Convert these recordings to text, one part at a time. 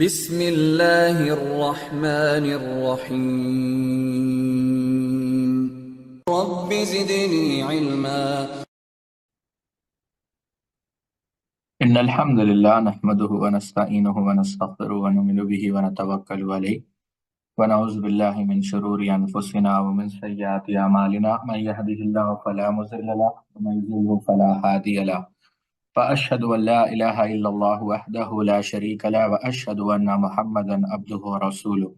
بسم اللہ الرحمن الرحیم رب زدنی علما۔ إن الحمد لله نحمده ونستعينه ونستغفره ونؤمن به ونتوكل عليه ونعوذ بالله من شرور أنفسنا ومن سيئات أعمالنا من يهده الله فلا مضل له ومن يضلل فلا هادي له فأشهد أن لا إله إلا الله وحده لا شريك له وأشهد أن محمدا عبده ورسوله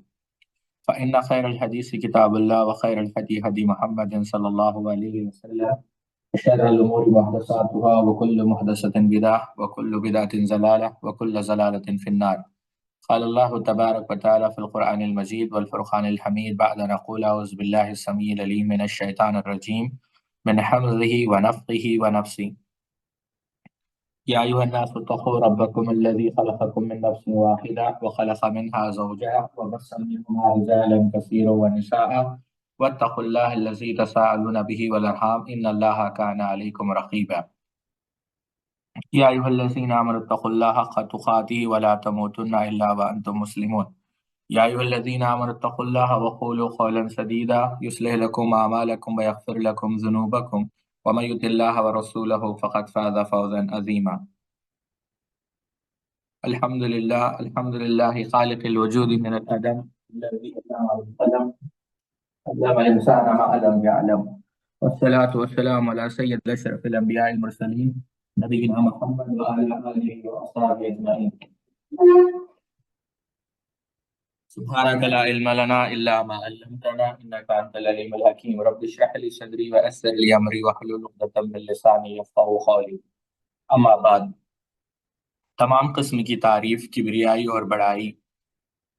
فإن خير الحديث كتاب الله وخير الهدي هدي محمد صلى الله عليه وسلم شر الأمور محدثاتها وكل محدثة بدعة وكل بدعة ضلالة وكل ضلالة في النار. قال الله تبارك وتعالى في القرآن المجيد والفرقان الحميد بعد أن أقول أعوذ بالله السميع العليم من الشيطان الرجيم من حمزه ونفخه ونفسه. يا أيها الناس اتقوا ربكم الذي خلقكم من نفس واحدة وخلق منها زوجها وبث منهما رجالا كثيرا ونساء واتقوا الله الذي تساءلون به والأرحام إن الله كان عليكم رقيبا. يا أيها الذين آمنوا اتقوا الله حق تقاته ولا تموتن إلا وأنتم مسلمون. يا أيها الذين آمنوا اتقوا الله وقولوا قولا سديدا يصلح لكم أعمالكم ويغفر لكم ذنوبكم ومن يطع الله ورسوله فقد فاز فوزا عظيما. الحمد لله خالق الوجود من العدم الذي علم بالقلم علم الإنسان ما لم يعلم والصلاة والسلام على سيد أشرف الأنبياء المرسلين نبينا محمد وعلى آله وأصحابه أجمعين. سبحانك لا علم لنا إلا ما علمتنا إنك أنت العليم الحكيم. رب اشرح لي صدري ويسر لي أمري واحلل عقدة من لساني يفقهوا قولي. أما بعد، تمام قسم کی تعریف، کبریائی اور بڑائی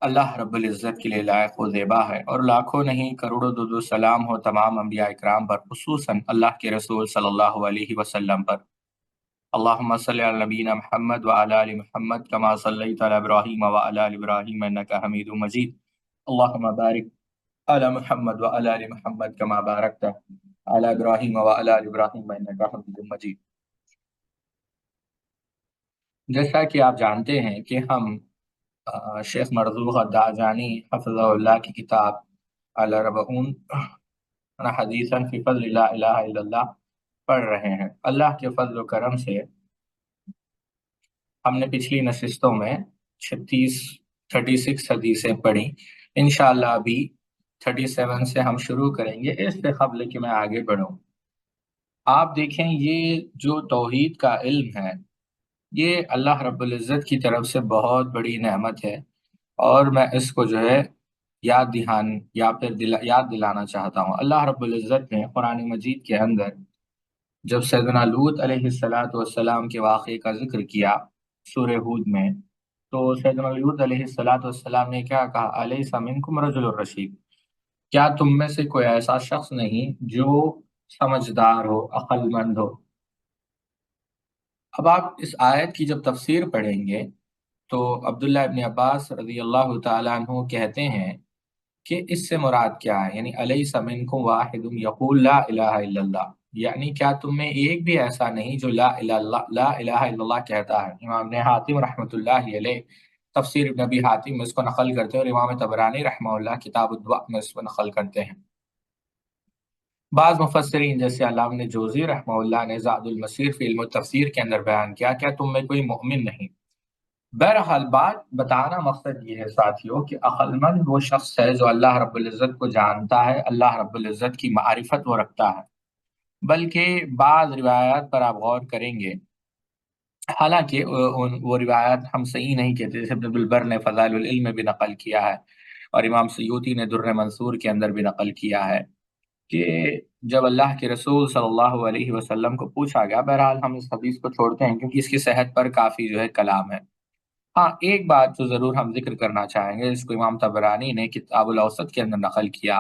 اللہ رب العزت کے لیے لائق و زیبا ہے، اور لاکھوں نہیں کروڑوں درود و سلام ہو تمام انبیاء اکرام پر، خصوصاً اللہ کے رسول صلی اللہ علیہ وسلم پر۔ اللہم صلی علی نبینا محمد وعلی آل محمد کما صلیت علی ابراہیم وعلی آل ابراہیم انک حمید مجید۔ اللہم بارک علی محمد وعلی آل محمد کما بارکت علی ابراہیم وعلی آل ابراہیم انک حمید مجید۔ جیسا کہ آپ جانتے ہیں کہ ہم شیخ مرزوق الدعجانی حفظہ اللہ کی کتاب الاربعون حدیثاً فی فضل لا الہ الا اللہ پڑھ رہے ہیں۔ اللہ کے فضل و کرم سے ہم نے پچھلی نشستوں میں 36 حدیثیں پڑھی، انشاءاللہ ابھی 37 سے ہم شروع کریں گے۔ اس سے قبل کہ میں آگے بڑھوں، آپ دیکھیں یہ جو توحید کا علم ہے یہ اللہ رب العزت کی طرف سے بہت بڑی نعمت ہے، اور میں اس کو جو ہے یاد دلانا چاہتا ہوں۔ اللہ رب العزت نے قرآن مجید کے اندر جب سیدنا لوط علیہ السلام کے واقعے کا ذکر کیا سورہ ہود میں، تو سیدنا لوط علیہ السلام نے کیا کہا؟ الیس منکم رجل رشید، کیا تم میں سے کوئی ایسا شخص نہیں جو سمجھدار ہو، عقل مند ہو؟ اب آپ اس آیت کی جب تفسیر پڑھیں گے تو عبداللہ ابن عباس رضی اللہ تعالیٰ عنہ کہتے ہیں کہ اس سے مراد کیا ہے، یعنی الیس منکم واحد یقول لا الہ الا اللہ، یعنی کیا تم میں ایک بھی ایسا نہیں جو لا الہ الا اللہ کہتا ہے۔ امام ابن حاتم رحمۃ اللہ علیہ تفسیر ابن ابی حاتم میں اس کو نقل کرتے ہیں، اور امام طبرانی رحمہ اللہ کتاب الدعاء میں اس کو نقل کرتے ہیں۔ بعض مفسرین جیسے علامہ جوزی رحمہ اللہ نے زاد المسیر فی علم التفسیر کے اندر بیان کیا تم میں کوئی مؤمن نہیں۔ بہرحال بات بتانا مقصد یہ ہے ساتھیوں کہ عقل مند وہ شخص ہے جو اللہ رب العزت کو جانتا ہے، اللہ رب العزت کی معرفت وہ رکھتا ہے۔ بلکہ بعض روایات پر آپ غور کریں گے، حالانکہ وہ روایات ہم صحیح نہیں کہتے، جیسے ابن البر نے فضائل العلم میں بھی نقل کیا ہے، اور امام سیوطی نے در منصور کے اندر بھی نقل کیا ہے کہ جب اللہ کے رسول صلی اللہ علیہ وسلم کو پوچھا گیا، بہرحال ہم اس حدیث کو چھوڑتے ہیں کیونکہ اس کی صحت پر کافی جو ہے کلام ہے۔ ہاں، ایک بات جو ضرور ہم ذکر کرنا چاہیں گے، اس کو امام طبرانی نے کتاب الاوسط کے اندر نقل کیا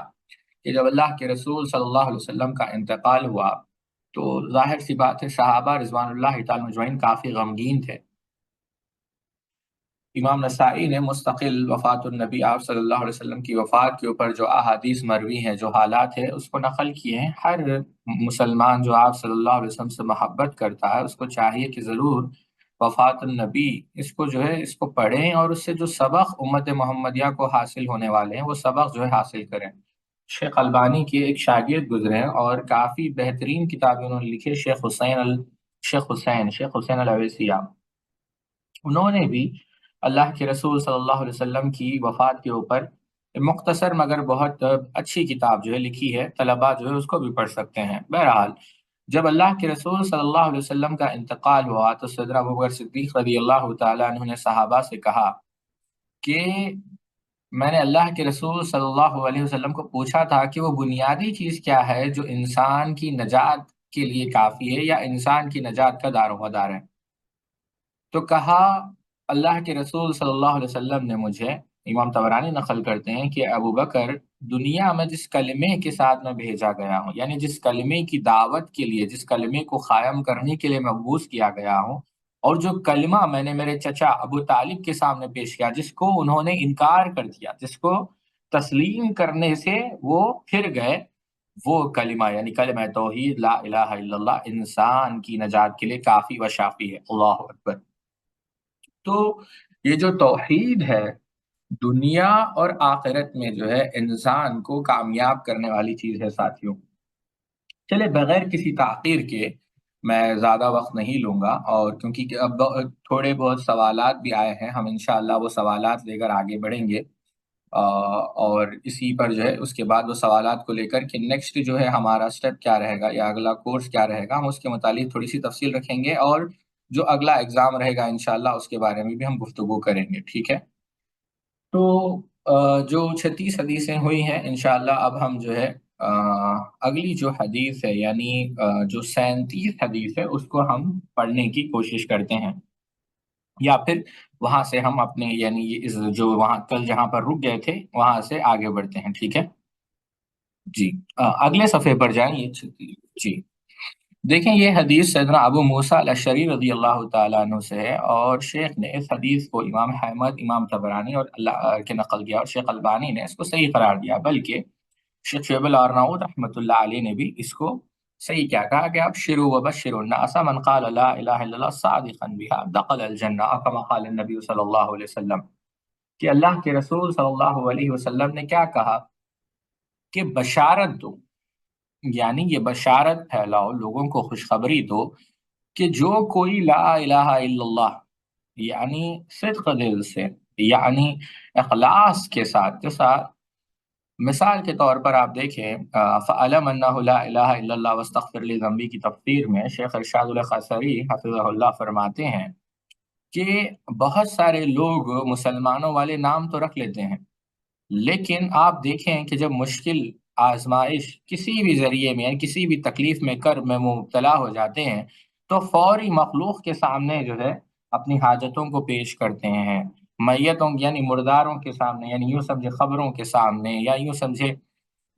کہ جب اللہ کے رسول صلی اللہ علیہ وسلم کا انتقال ہوا تو ظاہر سی بات ہے صحابہ رضوان اللہ تعالی مجمعین کافی غمگین تھے۔ امام نسائی نے مستقل وفات النبی آپ صلی اللہ علیہ وسلم کی وفات کے اوپر جو احادیث مروی ہیں، جو حالات ہیں، اس کو نقل کیے ہیں۔ ہر مسلمان جو آپ صلی اللہ علیہ وسلم سے محبت کرتا ہے اس کو چاہیے کہ ضرور وفات النبی، اس کو جو ہے اس کو پڑھیں اور اس سے جو سبق امت محمدیہ کو حاصل ہونے والے ہیں وہ سبق جو ہے حاصل کریں۔ شیخ البانی کے ایک شاگرد گزرے ہیں اور کافی بہترین کتابیں انہوں نے لکھی ہے، شیخ حسین الاویسیہ، انہوں نے بھی اللہ کے رسول صلی اللہ علیہ وسلم کی وفات کے اوپر مختصر مگر بہت اچھی کتاب جو ہے لکھی ہے، طلباء جو ہے اس کو بھی پڑھ سکتے ہیں۔ بہرحال جب اللہ کے رسول صلی اللہ علیہ وسلم کا انتقال ہوا تو صدر ابوبکر صدیق رضی اللہ تعالیٰ عنہ نے صحابہ سے کہا کہ میں نے اللہ کے رسول صلی اللہ علیہ وسلم کو پوچھا تھا کہ وہ بنیادی چیز کیا ہے جو انسان کی نجات کے لیے کافی ہے یا انسان کی نجات کا دار و مدار ہے، تو کہا اللہ کے رسول صلی اللہ علیہ وسلم نے مجھے، امام طبرانی نقل کرتے ہیں کہ ابو بکر، دنیا میں جس کلمے کے ساتھ میں بھیجا گیا ہوں، یعنی جس کلمے کی دعوت کے لیے، جس کلمے کو قائم کرنے کے لیے مبعوث کیا گیا ہوں، اور جو کلمہ میں نے میرے چچا ابو طالب کے سامنے پیش کیا، جس کو انہوں نے انکار کر دیا، جس کو تسلیم کرنے سے وہ پھر گئے، وہ کلمہ یعنی کلمہ توحید لا الہ الا اللہ انسان کی نجات کے لیے کافی و شافی ہے۔ اللہ اکبر۔ تو یہ جو توحید ہے دنیا اور آخرت میں جو ہے انسان کو کامیاب کرنے والی چیز ہے ساتھیوں۔ چلے بغیر کسی تاخیر کے میں زیادہ وقت نہیں لوں گا، اور کیونکہ اب تھوڑے بہت سوالات بھی آئے ہیں، ہم انشاءاللہ وہ سوالات لے کر آگے بڑھیں گے، اور اسی پر جو ہے اس کے بعد وہ سوالات کو لے کر کہ نیکسٹ جو ہے ہمارا سٹیپ کیا رہے گا یا اگلا کورس کیا رہے گا، ہم اس کے متعلق تھوڑی سی تفصیل رکھیں گے، اور جو اگلا ایگزام رہے گا انشاءاللہ اس کے بارے میں بھی ہم گفتگو کریں گے، ٹھیک ہے؟ تو جو 36 حدیثیں ہوئی ہیں انشاءاللہ اب ہم جو ہے اگلی جو حدیث ہے یعنی جو 37 حدیث ہے اس کو ہم پڑھنے کی کوشش کرتے ہیں، یا پھر وہاں سے ہم اپنے یعنی جو وہاں کل جہاں پر رک گئے تھے وہاں سے آگے بڑھتے ہیں، ٹھیک ہے؟ جی اگلے صفحے پر جائیں، جی دیکھیں یہ حدیث سیدنا ابو موسیٰ الاشعری رضی اللہ تعالیٰ عنہ سے ہے، اور شیخ نے اس حدیث کو امام احمد، امام طبرانی اور اللہ کے نقل کیا، اور شیخ البانی نے اس کو صحیح قرار دیا، بلکہ شیخ شعیب الارناؤوط رحمۃ اللہ علیہ نے بھی اس کو صحیح کیا کہا کہ آپ شروع وبشر الناس من قال لا الہ الا اللہ صادقا بها دخل الجنہ، كما قال النبی صلی اللہ علیہ وسلم، کہ اللہ کے رسول صلی اللہ علیہ وسلم نے کیا کہا کہ بشارت دو، یعنی یہ بشارت پھیلاؤ، لوگوں کو خوشخبری دو کہ جو کوئی لا الہ الا اللہ یعنی صدق دل سے، یعنی اخلاص کے ساتھ مثال کے طور پر آپ دیکھیں فَعَلَمْ أَنَّهُ لَا إِلَهَ إِلَّا اللَّهُ وَاسْتَغْفِرْ لِذَنْبِهِ کی تفسیر میں شیخ ارشاد القصری حفظہ اللہ فرماتے ہیں کہ بہت سارے لوگ مسلمانوں والے نام تو رکھ لیتے ہیں، لیکن آپ دیکھیں کہ جب مشکل آزمائش کسی بھی ذریعے میں یعنی کسی بھی تکلیف میں کرب میں وہ مبتلا ہو جاتے ہیں تو فوری مخلوق کے سامنے جو ہے اپنی حاجتوں کو پیش کرتے ہیں، میتوں یعنی مرداروں کے سامنے، یعنی یوں سمجھے قبروں کے سامنے، یا یوں سمجھے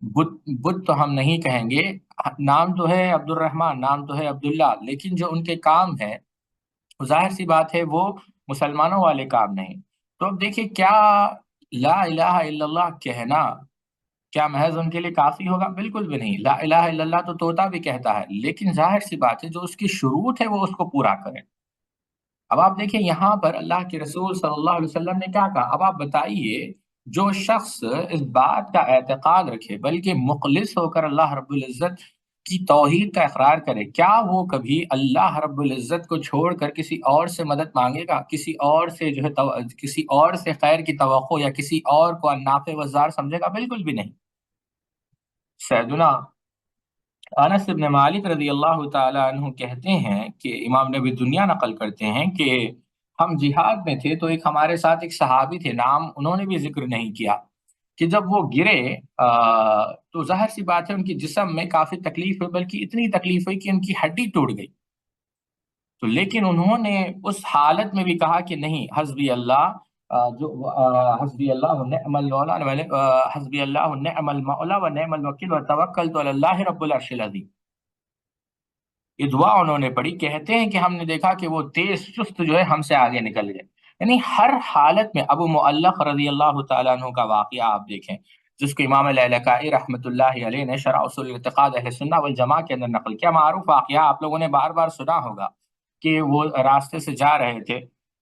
بت بت تو ہم نہیں کہیں گے، نام تو ہے عبد الرحمن، نام تو ہے عبداللہ، لیکن جو ان کے کام ہے ظاہر سی بات ہے وہ مسلمانوں والے کام نہیں۔ تو اب دیکھیے کیا لا الہ الا اللہ کہنا کیا محض ان کے لیے کافی ہوگا؟ بالکل بھی نہیں، لا الہ الا اللہ تو طوطا بھی کہتا ہے، لیکن ظاہر سی بات ہے جو اس کی شروط ہے وہ اس کو پورا کرے۔ اب آپ دیکھیں یہاں پر اللہ کے رسول صلی اللہ علیہ وسلم نے کیا کہا، اب آپ بتائیے جو شخص اس بات کا اعتقاد رکھے بلکہ مخلص ہو کر اللہ رب العزت کی توحید کا اقرار کرے، کیا وہ کبھی اللہ رب العزت کو چھوڑ کر کسی اور سے مدد مانگے گا، کسی اور سے جو ہے کسی اور سے خیر کی توقع یا کسی اور کو نافع وزار سمجھے گا؟ بالکل بھی نہیں۔ سیدنا انس بن مالک رضی اللہ تعالی عنہ کہتے ہیں کہ امام نبی دنیا نقل کرتے ہیں کہ ہم جہاد میں تھے تو ایک ہمارے ساتھ ایک صحابی تھے، نام انہوں نے بھی ذکر نہیں کیا، کہ جب وہ گرے تو ظاہر سی بات ہے ان کی جسم میں کافی تکلیف ہوئی، بلکہ اتنی تکلیف ہوئی کہ ان کی ہڈی ٹوٹ گئی، تو لیکن انہوں نے اس حالت میں بھی کہا کہ نہیں، حسبی اللہ، حسبی اللہ ونعم المولا، حسبی اللہ ونعم المولا ونعم الوکیل وتوکلت علی اللہ رب العرش العظیم، یہ دعا انہوں نے پڑھی، کہتے ہیں کہ ہم نے دیکھا کہ وہ تیز چست جو ہے ہم سے آگے نکل گئے، یعنی ہر حالت میں ابو معلق رضی اللہ تعالیٰ عنہ کا واقعہ آپ دیکھیں جس کو امام لالکائی رحمۃ اللہ علیہ نے شرح اصول اعتقاد اہل سنہ والجماعہ کے اندر نقل کیا، معروف واقعہ آپ لوگوں نے بار بار سنا ہوگا کہ وہ راستے سے جا رہے تھے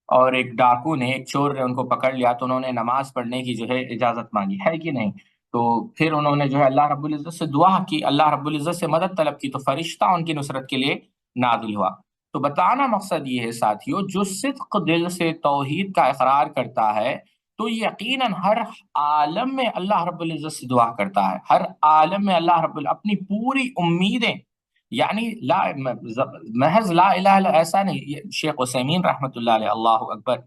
اور ایک ڈاکو نے، ایک چور نے ان کو پکڑ لیا، تو انہوں نے نماز پڑھنے کی جو ہے اجازت مانگی ہے کہ نہیں. تو پھر انہوں نے جو ہے اللہ رب العزت سے دعا کی، اللہ رب العزت سے مدد طلب کی، تو فرشتہ ان کی نصرت کے لیے نازل ہوا. تو بتانا مقصد یہ ہے ساتھیوں، جو صدق دل سے توحید کا اقرار کرتا ہے تو یقیناً ہر عالم میں اللہ رب العزت سے دعا کرتا ہے، ہر عالم میں اللہ رب اپنی پوری امیدیں، یعنی محض لا الہ الا ایسا نہیں. یہ شیخ عثیمین رحمۃ اللہ علیہ، اللہ اکبر،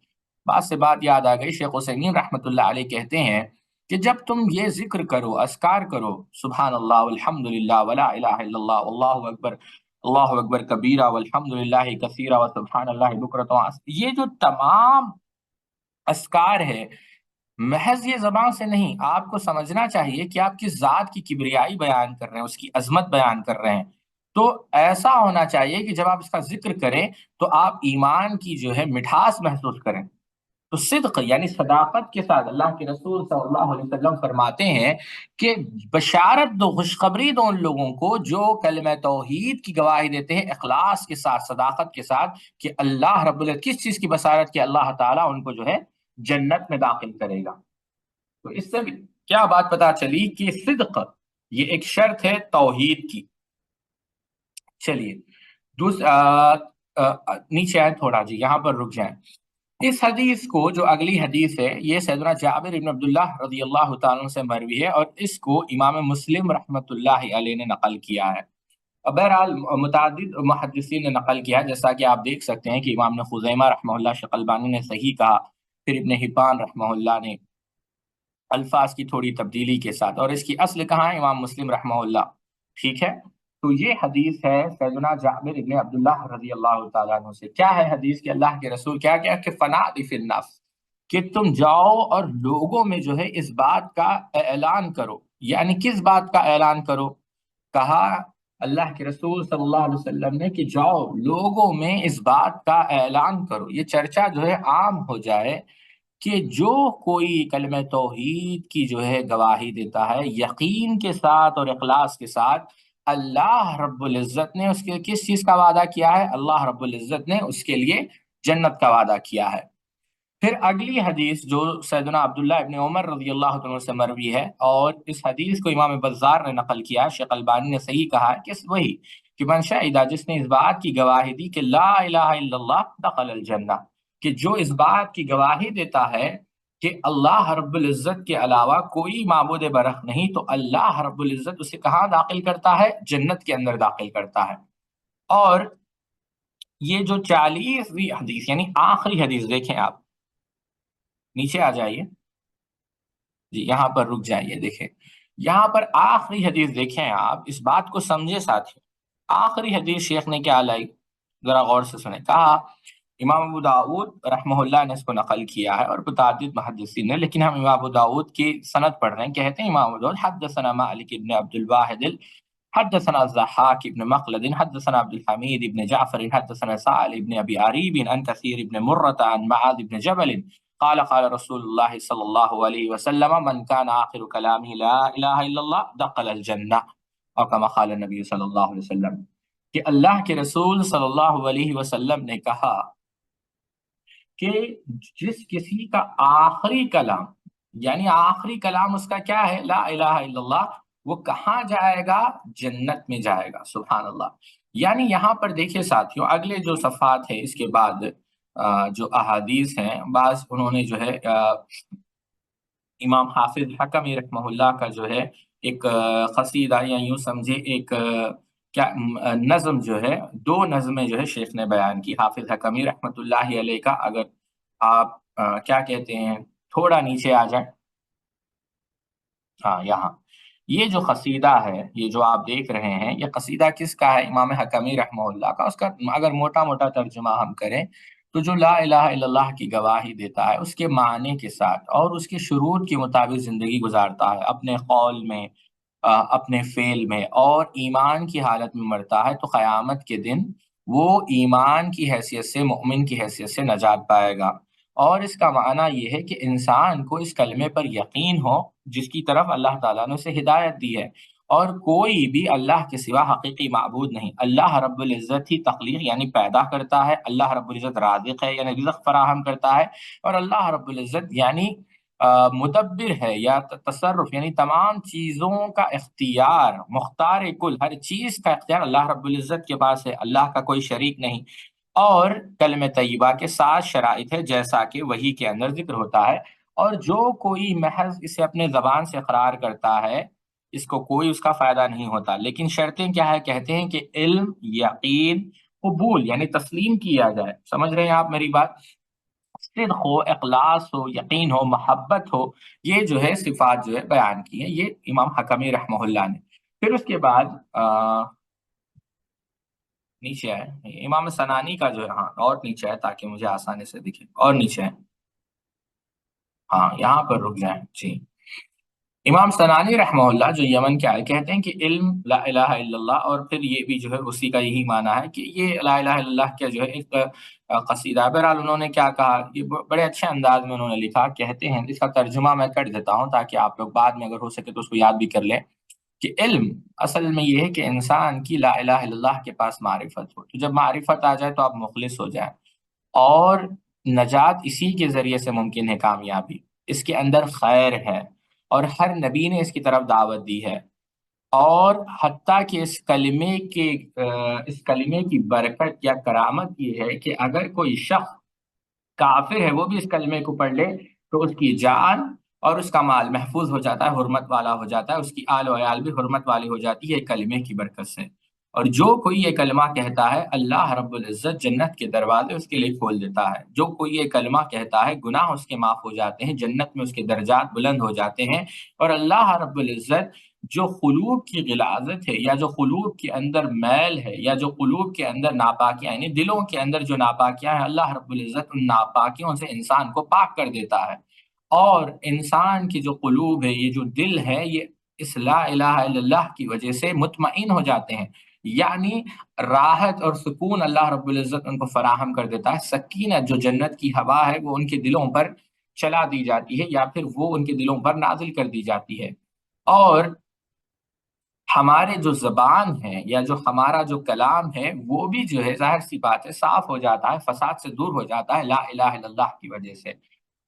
بات سے بات یاد آ گئی. شیخ عثیمین رحمۃ اللہ علیہ کہتے ہیں کہ جب تم یہ ذکر کرو، اذکار کرو، سبحان اللہ والحمد للہ ولا الہ الا اللہ اللہ اکبر کبیرہ والحمد للہ کثیرہ وسبحان اللہ بکرۃ واسیلہ، یہ جو تمام اذکار ہے، محض یہ زبان سے نہیں، آپ کو سمجھنا چاہیے کہ آپ کس ذات کی کبریائی بیان کر رہے ہیں، اس کی عظمت بیان کر رہے ہیں. تو ایسا ہونا چاہیے کہ جب آپ اس کا ذکر کریں تو آپ ایمان کی جو ہے مٹھاس محسوس کریں. تو صدق یعنی صداقت کے ساتھ اللہ کے رسول صلی اللہ علیہ وسلم فرماتے ہیں کہ بشارت دو، خوشخبری دو ان لوگوں کو جو کلمہ توحید کی گواہی دیتے ہیں اخلاص کے ساتھ، صداقت کے ساتھ، کہ اللہ رب العزت کس چیز کی بشارت، کہ اللہ تعالیٰ ان کو جو ہے جنت میں داخل کرے گا. تو اس سے بھی کیا بات پتا چلی کہ صدق یہ ایک شرط ہے توحید کی. چلیے نیچے آئے تھوڑا جی، یہاں پر رک جائیں. اس حدیث کو، جو اگلی حدیث ہے، یہ سیدنا جابر بن عبداللہ رضی اللہ تعالیٰ عنہ سے مروی ہے، اور اس کو امام مسلم رحمۃ اللہ علیہ نے نقل کیا ہے. بہرحال متعدد محدثین نے نقل کیا ہے، جیسا کہ آپ دیکھ سکتے ہیں کہ امام نے خزیمہ رحمہ اللہ، شیخ البانی نے صحیح کہا، پھر ابن حبان رحمہ اللہ نے الفاظ کی تھوڑی تبدیلی کے ساتھ، اور اس کی اصل کہاں ہے؟ امام مسلم رحمہ اللہ. ٹھیک ہے، تو یہ حدیث ہے سیدنا جابر ابن عبداللہ رضی اللہ تعالیٰ عنہ سے. کیا ہے حدیث؟ کہ اللہ کے رسول کیا کیا کہ فنادی فی الناس، کہ تم جاؤ اور لوگوں میں جو ہے اس بات کا اعلان کرو. یعنی کس بات کا اعلان کرو؟ کہا اللہ کے رسول صلی اللہ علیہ وسلم نے کہ جاؤ لوگوں میں اس بات کا اعلان کرو، یہ چرچا جو ہے عام ہو جائے کہ جو کوئی کلمہ توحید کی جو ہے گواہی دیتا ہے یقین کے ساتھ اور اخلاص کے ساتھ، اللہ رب العزت نے اس کے کس چیز کا وعدہ کیا ہے؟ اللہ رب العزت نے اس کے لیے جنت کا وعدہ کیا ہے. پھر اگلی حدیث جو سیدنا عبداللہ ابن عمر رضی اللہ عنہ سے مروی ہے، اور اس حدیث کو امام بزار نے نقل کیا، شیخ البانی نے صحیح کہا ہے کہ وہی کہ من شہد، جس نے اس بات کی گواہی دی کہ لا الہ الا اللہ دخل الجنہ، کہ جو اس بات کی گواہی دیتا ہے کہ اللہ رب العزت کے علاوہ کوئی معبود برحق نہیں، تو اللہ رب العزت اسے کہاں داخل کرتا ہے؟ جنت کے اندر داخل کرتا ہے. اور یہ جو 40ویں حدیث یعنی آخری حدیث دیکھیں آپ، نیچے آ جائیے جی، یہاں پر رک جائیے. دیکھیں یہاں پر آخری حدیث دیکھیں آپ، اس بات کو سمجھے ساتھی. آخری حدیث شیخ نے کیا لائی؟ ذرا غور سے سنیں. کہا امام ابو داؤد رحمہ اللہ نے اس کو نقل کیا ہے، اور متعدد محدثین نے، لیکن ہم امام ابو داؤد کی سند پڑھ رہے ہیں. کہتے ہیں امام ابو داؤد حدثنا مالک ابن عبد الواحد حدثنا الضحاك بن مخلد حدثنا عبد الحميد بن جعفر حدثنا سائل بن ابي عريب عن كثير بن مرة عن معاذ بن جبل قال قال رسول الله صلى الله عليه وسلم من كان آخر كلامه لا إله إلا الله دخل الجنة، اور كما قال النبي صلی اللہ علیہ وسلم، کہ اللہ کے رسول صلی اللہ علیہ وسلم نے کہا کہ جس کسی کا آخری کلام، یعنی آخری کلام اس کا کیا ہے؟ لا الہ الا اللہ، وہ کہاں جائے گا؟ جنت میں جائے گا. سبحان اللہ. یعنی یہاں پر دیکھیے ساتھیوں، اگلے جو صفحات ہیں اس کے بعد جو احادیث ہیں، بعض انہوں نے جو ہے امام حافظ حکمی رحمہ اللہ کا جو ہے ایک قصیدہ، یا یوں سمجھے ایک کیا نظم جو ہے، دو نظمیں جو ہے شیخ نے بیان کی، حافظ حکمی رحمۃ اللہ علیہ کا. اگر آپ کیا کہتے ہیں تھوڑا نیچے آ جائیں، ہاں یہاں یہ جو قصیدہ ہے، یہ جو آپ دیکھ رہے ہیں، یہ قصیدہ کس کا ہے؟ امام حکمی رحمہ اللہ کا. اس کا اگر موٹا موٹا ترجمہ ہم کریں تو جو لا الہ الا اللہ کی گواہی دیتا ہے اس کے معنی کے ساتھ اور اس کے شروط کے مطابق زندگی گزارتا ہے، اپنے قول میں، اپنے فعل میں، اور ایمان کی حالت میں مرتا ہے، تو قیامت کے دن وہ ایمان کی حیثیت سے، مومن کی حیثیت سے نجات پائے گا. اور اس کا معنی یہ ہے کہ انسان کو اس کلمے پر یقین ہو جس کی طرف اللہ تعالیٰ نے اسے ہدایت دی ہے، اور کوئی بھی اللہ کے سوا حقیقی معبود نہیں۔ اللہ رب العزت ہی تخلیق یعنی پیدا کرتا ہے، اللہ رب العزت رازق ہے یعنی رزق فراہم کرتا ہے، اور اللہ رب العزت یعنی مدبر ہے یا تصرف یعنی تمام چیزوں کا اختیار، مختار کل، ہر چیز کا اختیار اللہ رب العزت کے پاس ہے، اللہ کا کوئی شریک نہیں۔ اور کلمہ طیبہ کے 7 شرائط ہے جیسا کہ وحی کے اندر ذکر ہوتا ہے، اور جو کوئی محض اسے اپنے زبان سے اقرار کرتا ہے اس کو کوئی اس کا فائدہ نہیں ہوتا، لیکن شرطیں کیا ہے؟ کہتے ہیں کہ علم، یقین، قبول یعنی تسلیم کیا جائے۔ سمجھ رہے ہیں آپ میری بات؟ صدق ہو، اخلاص ہو، یقین ہو، محبت ہو، یہ جو ہے صفات جو ہے بیان کی ہیں یہ امام حکمی رحمہ اللہ نے۔ پھر اس کے بعد نیچے ہے امام سنانی کا جو ہے، ہاں اور نیچے ہے تاکہ مجھے آسانی سے دکھے، اور نیچے ہے، ہاں یہاں پر رک جائیں جی۔ امام سنانی رحمہ اللہ جو یمن کے آئے کہتے ہیں کہ علم لا الہ الا اللہ، اور پھر یہ بھی جو ہے اسی کا یہی معنی ہے کہ یہ لا الہ الا اللہ کیا جو ہے ایک قصیدہ۔ بہرحال انہوں نے کیا کہا، یہ بڑے اچھے انداز میں انہوں نے لکھا، کہتے ہیں اس کا ترجمہ میں کر دیتا ہوں تاکہ آپ لوگ بعد میں اگر ہو سکے تو اس کو یاد بھی کر لیں، کہ علم اصل میں یہ ہے کہ انسان کی لا الہ الا اللہ کے پاس معرفت ہو، تو جب معرفت آ جائے تو آپ مخلص ہو جائیں، اور نجات اسی کے ذریعے سے ممکن ہے، کامیابی اس کے اندر خیر ہے، اور ہر نبی نے اس کی طرف دعوت دی ہے، اور حتیٰ کہ اس کلمے کی برکت یا کرامت یہ ہے کہ اگر کوئی شخص کافر ہے وہ بھی اس کلمے کو پڑھ لے تو اس کی جان اور اس کا مال محفوظ ہو جاتا ہے، حرمت والا ہو جاتا ہے، اس کی آل و عیال بھی حرمت والی ہو جاتی ہے کلمے کی برکت سے۔ اور جو کوئی یہ کلمہ کہتا ہے اللہ رب العزت جنت کے دروازے اس کے لیے کھول دیتا ہے، جو کوئی یہ کلمہ کہتا ہے گناہ اس کے معاف ہو جاتے ہیں، جنت میں اس کے درجات بلند ہو جاتے ہیں، اور اللہ رب العزت جو قلوب کی غلاظت ہے یا جو قلوب کے اندر میل ہے یا جو قلوب کے اندر ناپاکیاں یعنی دلوں کے اندر جو ناپاکیاں ہیں، اللہ رب العزت ان ناپاکیوں سے انسان کو پاک کر دیتا ہے، اور انسان کی جو قلوب ہے، یہ جو دل ہے، یہ اس لا الہ الا اللہ کی وجہ سے مطمئن ہو جاتے ہیں، یعنی راحت اور سکون اللہ رب العزت ان کو فراہم کر دیتا ہے، سکینت جو جنت کی ہوا ہے وہ ان کے دلوں پر چلا دی جاتی ہے یا پھر وہ ان کے دلوں پر نازل کر دی جاتی ہے، اور ہمارے جو زبان ہے یا جو ہمارا جو کلام ہے وہ بھی جو ہے ظاہر سی بات ہے صاف ہو جاتا ہے، فساد سے دور ہو جاتا ہے لا الہ الا اللہ کی وجہ سے،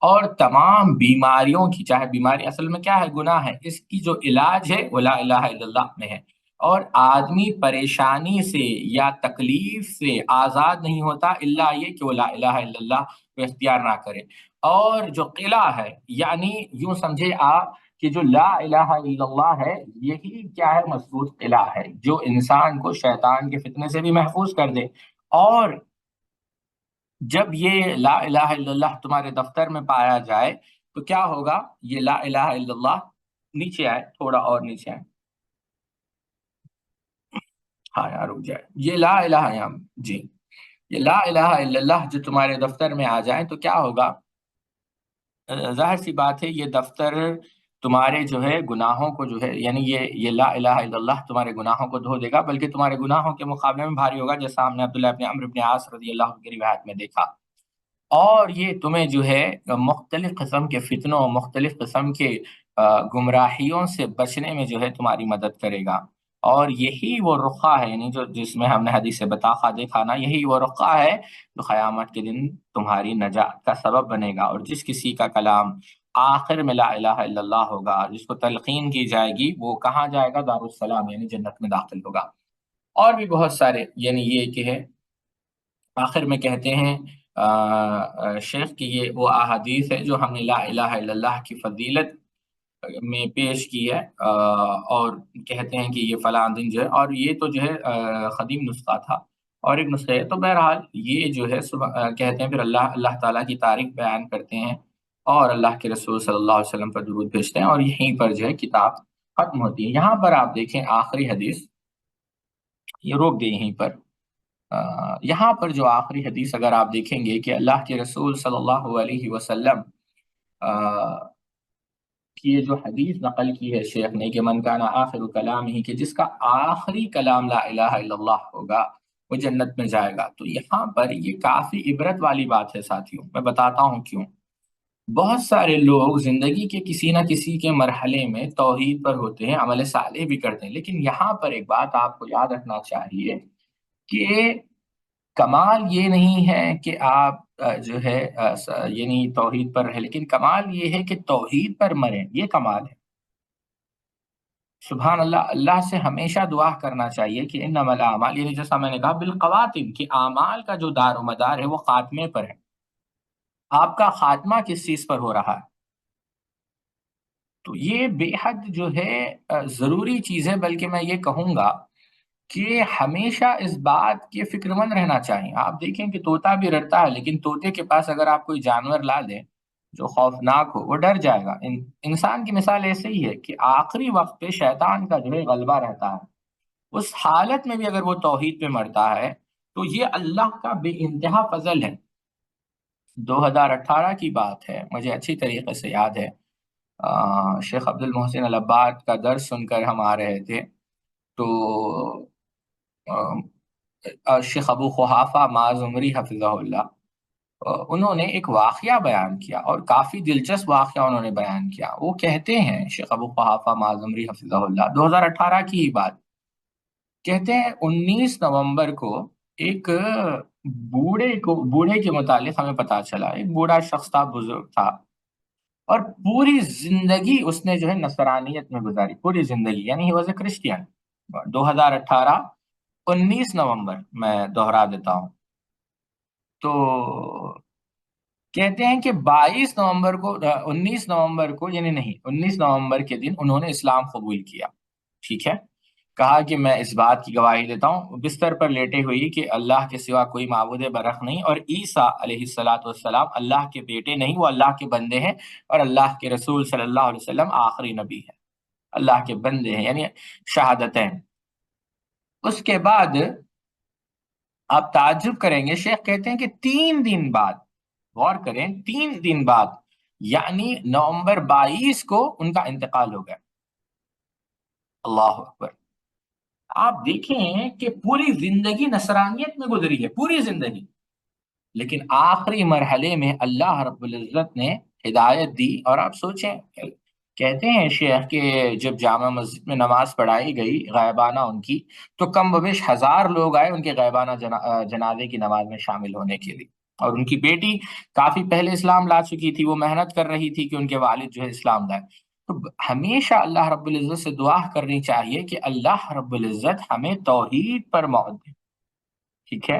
اور تمام بیماریوں کی، چاہے بیماری اصل میں کیا ہے؟ گناہ ہے، اس کی جو علاج ہے وہ لا الہ الا اللہ میں ہے، اور آدمی پریشانی سے یا تکلیف سے آزاد نہیں ہوتا الا یہ کہ وہ لا الہ الا اللہ کو اختیار نہ کرے۔ اور جو قلعہ ہے یعنی یوں سمجھے آپ کہ جو لا الہ الا اللہ ہے یہی کیا ہے؟ مضبوط قلعہ ہے جو انسان کو شیطان کے فتنے سے بھی محفوظ کر دے، اور جب یہ لا الہ الا اللہ تمہارے دفتر میں پایا جائے تو کیا ہوگا؟ یہ لا الہ الا اللہ، نیچے آئے تھوڑا اور نیچے آئے، ہاں یار رک جائے، یہ لا الہ یہاں جی، یہ لا الہ الا اللہ جو تمہارے دفتر میں آ جائیں تو کیا ہوگا؟ ظاہر سی بات ہے یہ دفتر تمہارے جو ہے گناہوں کو جو ہے یعنی یہ لا الہ الا اللہ تمہارے گناہوں کو دھو دے گا، بلکہ تمہارے گناہوں کے مقابلے میں بھاری ہوگا، جیسا ہم نے عبداللہ ابن عمرو ابن عاص رضی اللہ عنہ کی روایت میں دیکھا، اور یہ تمہیں جو ہے مختلف قسم کے فتنوں، مختلف قسم کے گمراہیوں سے بچنے میں جو ہے تمہاری مدد کرے گا، اور یہی وہ رخا ہے یعنی جو جس میں ہم نے حدیث بطاقہ دیکھا نا، یہی وہ رخا ہے جو قیامت کے دن تمہاری نجات کا سبب بنے گا، اور جس کسی کا کلام آخر میں لا الہ الا اللہ ہوگا، جس کو تلقین کی جائے گی، وہ کہاں جائے گا؟ دار السلام یعنی جنت میں داخل ہوگا۔ اور بھی بہت سارے یعنی یہ کہ ہے آخر میں کہتے ہیں شیخ کہ یہ وہ احادیث ہے جو ہم نے لا الہ الا اللہ کی فضیلت میں پیش کی ہے، اور کہتے ہیں کہ یہ فلاں دن جو ہے، اور یہ تو جو ہے قدیم نسخہ تھا، اور ایک نسخہ ہے، تو بہرحال یہ جو ہے کہتے ہیں پھر اللہ تعالیٰ کی تعریف بیان کرتے ہیں، اور اللہ کے رسول صلی اللہ علیہ وسلم پر درود بھیجتے ہیں، اور یہیں پر جو ہے کتاب ختم ہوتی ہے۔ یہاں پر آپ دیکھیں آخری حدیث، یہ روک دیں یہیں پر، یہاں پر جو آخری حدیث اگر آپ دیکھیں گے کہ اللہ کے رسول صلی اللہ علیہ وسلم کی یہ جو حدیث نقل کی ہے شیخ نے کہ من کان آخر کلام ہی، کہ جس کا آخری کلام لا الہ الا اللہ ہوگا وہ جنت میں جائے گا، تو یہاں پر یہ کافی عبرت والی بات ہے ساتھیوں، میں بتاتا ہوں کیوں۔ بہت سارے لوگ زندگی کے کسی نہ کسی کے مرحلے میں توحید پر ہوتے ہیں، عمل صالح بھی کرتے ہیں، لیکن یہاں پر ایک بات آپ کو یاد رکھنا چاہیے کہ کمال یہ نہیں ہے کہ آپ جو ہے یعنی توحید پر رہے، لیکن کمال یہ ہے کہ توحید پر مریں، یہ کمال ہے۔ سبحان اللہ، اللہ سے ہمیشہ دعا کرنا چاہیے کہ انما الاعمال، یعنی جیسا میں نے کہا بالخواتم، کہ اعمال کا جو دار و مدار ہے وہ خاتمے پر ہے۔ آپ کا خاتمہ کس چیز پر ہو رہا ہے؟ تو یہ بے حد جو ہے ضروری چیز ہے، بلکہ میں یہ کہوں گا کہ ہمیشہ اس بات کے فکر مند رہنا چاہیے۔ آپ دیکھیں کہ طوطا بھی ڈرتا ہے، لیکن طوطے کے پاس اگر آپ کوئی جانور لا دیں جو خوفناک ہو، وہ ڈر جائے گا۔ انسان کی مثال ایسے ہی ہے کہ آخری وقت پہ شیطان کا جو ہے غلبہ رہتا ہے، اس حالت میں بھی اگر وہ توحید پہ مرتا ہے تو یہ اللہ کا بے انتہا فضل ہے۔ 2018 کی بات ہے، مجھے اچھی طریقے سے یاد ہے، شیخ عبد المحسن العباد کا درس سن کر ہم آ رہے تھے، تو شیخ ابو قحافہ معظمری حفظہ اللہ، انہوں نے ایک واقعہ بیان کیا، اور کافی دلچسپ واقعہ انہوں نے بیان کیا۔ وہ کہتے ہیں شیخ ابو قحافہ معظمری حفظہ اللہ، 2018 کی ہی بات، کہتے ہیں 19 نومبر کو ایک بوڑھے کے متعلق ہمیں پتا چلا، ایک بوڑھا شخص تھا، بزرگ تھا، اور پوری زندگی اس نے جو ہے نصرانیت میں گزاری، پوری زندگی، یعنی ہی واز اے کرسچین۔ 2018، 19 نومبر، میں دوہرا دیتا ہوں، تو کہتے ہیں کہ 22 نومبر کو 19 نومبر کو، یعنی نہیں، 19 نومبر کے دن انہوں نے اسلام قبول کیا۔ ٹھیک ہے، کہا کہ میں اس بات کی گواہی دیتا ہوں بستر پر لیٹے ہوئی کہ اللہ کے سوا کوئی معبود برحق نہیں، اور عیسیٰ علیہ الصلاۃ والسلام اللہ کے بیٹے نہیں، وہ اللہ کے بندے ہیں، اور اللہ کے رسول صلی اللہ علیہ وسلم آخری نبی ہے، اللہ کے بندے ہیں، یعنی شہادتیں۔ اس کے بعد آپ تعجب کریں گے، شیخ کہتے ہیں کہ 3 دن بعد، غور کریں، 3 دن بعد، یعنی نومبر 22 کو ان کا انتقال ہو گیا۔ اللہ اکبر! آپ دیکھیں کہ پوری زندگی نصرانیت میں گزری ہے، پوری زندگی، لیکن آخری مرحلے میں اللہ رب العزت نے ہدایت دی۔ اور آپ سوچیں، کہتے ہیں شیخ کہ جب جامع مسجد میں نماز پڑھائی گئی غائبانہ ان کی، تو کم و بیش 1000 لوگ آئے ان کے غائبانہ جنازے کی نماز میں شامل ہونے کے لیے، اور ان کی بیٹی کافی پہلے اسلام لا چکی تھی، وہ محنت کر رہی تھی کہ ان کے والد جو ہے اسلام لائے۔ تو ہمیشہ اللہ رب العزت سے دعا کرنی چاہیے کہ اللہ رب العزت ہمیں توحید پر موت دے۔ ٹھیک ہے،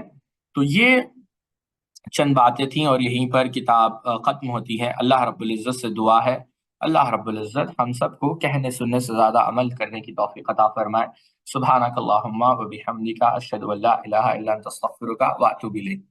تو یہ چند باتیں تھیں، اور یہیں پر کتاب ختم ہوتی ہے۔ اللہ رب العزت سے دعا ہے اللہ رب العزت ہم سب کو کہنے سننے سے زیادہ عمل کرنے کی توفیق عطا فرمائے۔ سبحانک اللہم و بحمدک، اشہد ان لا الہ الا انت، استغفرک و اتوب الیک۔